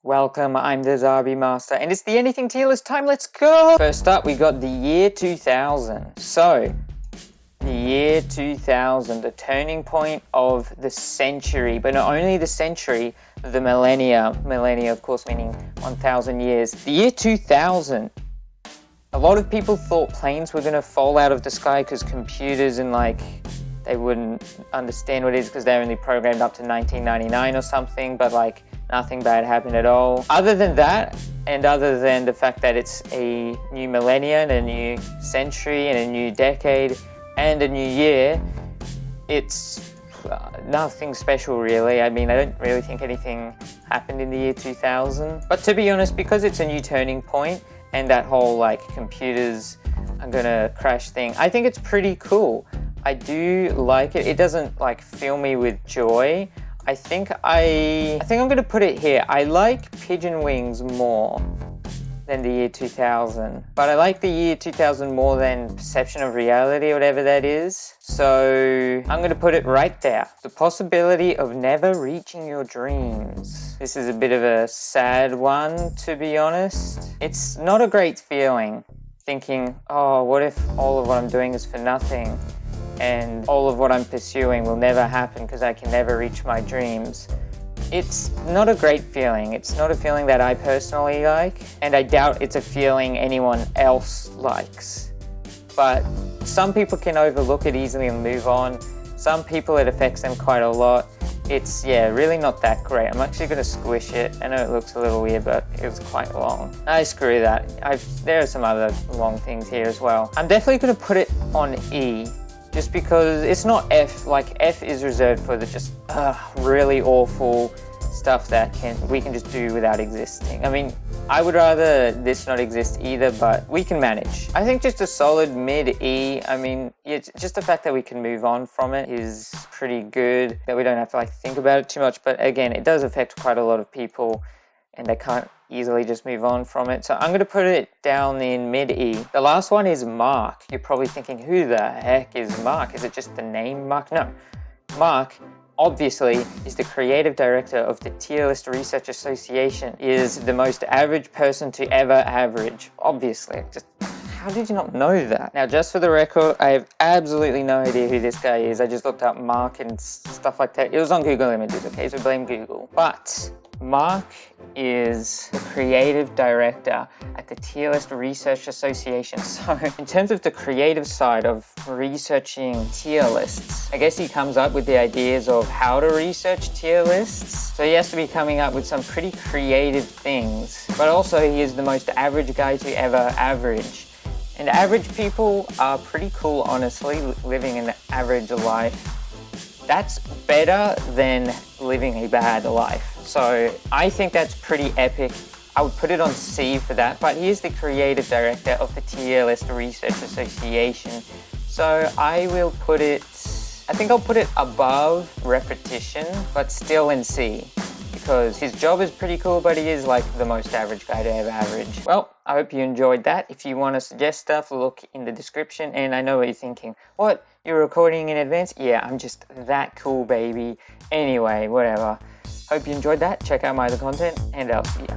Welcome, I'm the Zarbimaster, and it's the anything tier list time, let's go! First up, we got the year 2000. So, the year 2000, the turning point of the century, but not only the century, the millennia. Millennia, of course, meaning 1,000 years. The year 2000, a lot of people thought planes were going to fall out of the sky because computers and they wouldn't understand what it is because they're only programmed up to 1999 or something, but nothing bad happened at all. Other than that, and other than the fact that it's a new millennia and a new century and a new decade and a new year, it's nothing special really. I mean, I don't really think anything happened in the year 2000. But to be honest, because it's a new turning point and that whole computers are gonna crash thing, I think it's pretty cool. I do like it. It doesn't fill me with joy. I think I'm gonna put it here. I like Pigeon wings more than the year 2000, but I like the year 2000 more than perception of reality, whatever that is. So I'm gonna put it right there. The possibility of never reaching your dreams. This is a bit of a sad one, to be honest. It's not a great feeling thinking, oh, what if all of what I'm doing is for nothing? And all of what I'm pursuing will never happen because I can never reach my dreams. It's not a great feeling. It's not a feeling that I personally like, and I doubt it's a feeling anyone else likes. But some people can overlook it easily and move on. Some people, it affects them quite a lot. It's, really not that great. I'm actually going to squish it. I know it looks a little weird, but it was quite long. Screw that. There are some other long things here as well. I'm definitely going to put it on E. Just because it's not F, F is reserved for the just really awful stuff that we can just do without existing. I mean, I would rather this not exist either, but we can manage. I think just a solid mid-E. I mean, just the fact that we can move on from it is pretty good, that we don't have to think about it too much, but again, it does affect quite a lot of people and they can't easily just move on from it. So I'm going to put it down in mid-E. The last one is Mark. You're probably thinking, who the heck is Mark? Is it just the name Mark? No. Mark, obviously, is the creative director of the Tier List Research Association, is the most average person to ever average. Obviously. How did you not know that? Now, just for the record, I have absolutely no idea who this guy is. I just looked up Mark and stuff like that. It was on Google Images, okay? So blame Google. But Mark is the creative director at the Tier List Research Association. So in terms of the creative side of researching tier lists, I guess he comes up with the ideas of how to research tier lists. So he has to be coming up with some pretty creative things. But also he is the most average guy to ever average. And average people are pretty cool, honestly, living an average life. That's better than living a bad life. So I think that's pretty epic. I would put it on C for that, but he is the creative director of the Tier List Research Association. So I will put it, I think I'll put it above repetition, but still in C. Because his job is pretty cool, but he is the most average guy to ever average. Well, I hope you enjoyed that. If you want to suggest stuff, look in the description. And I know what you're thinking. What? You're recording in advance? Yeah, I'm just that cool, baby. Anyway, whatever. Hope you enjoyed that. Check out my other content, and I'll see ya.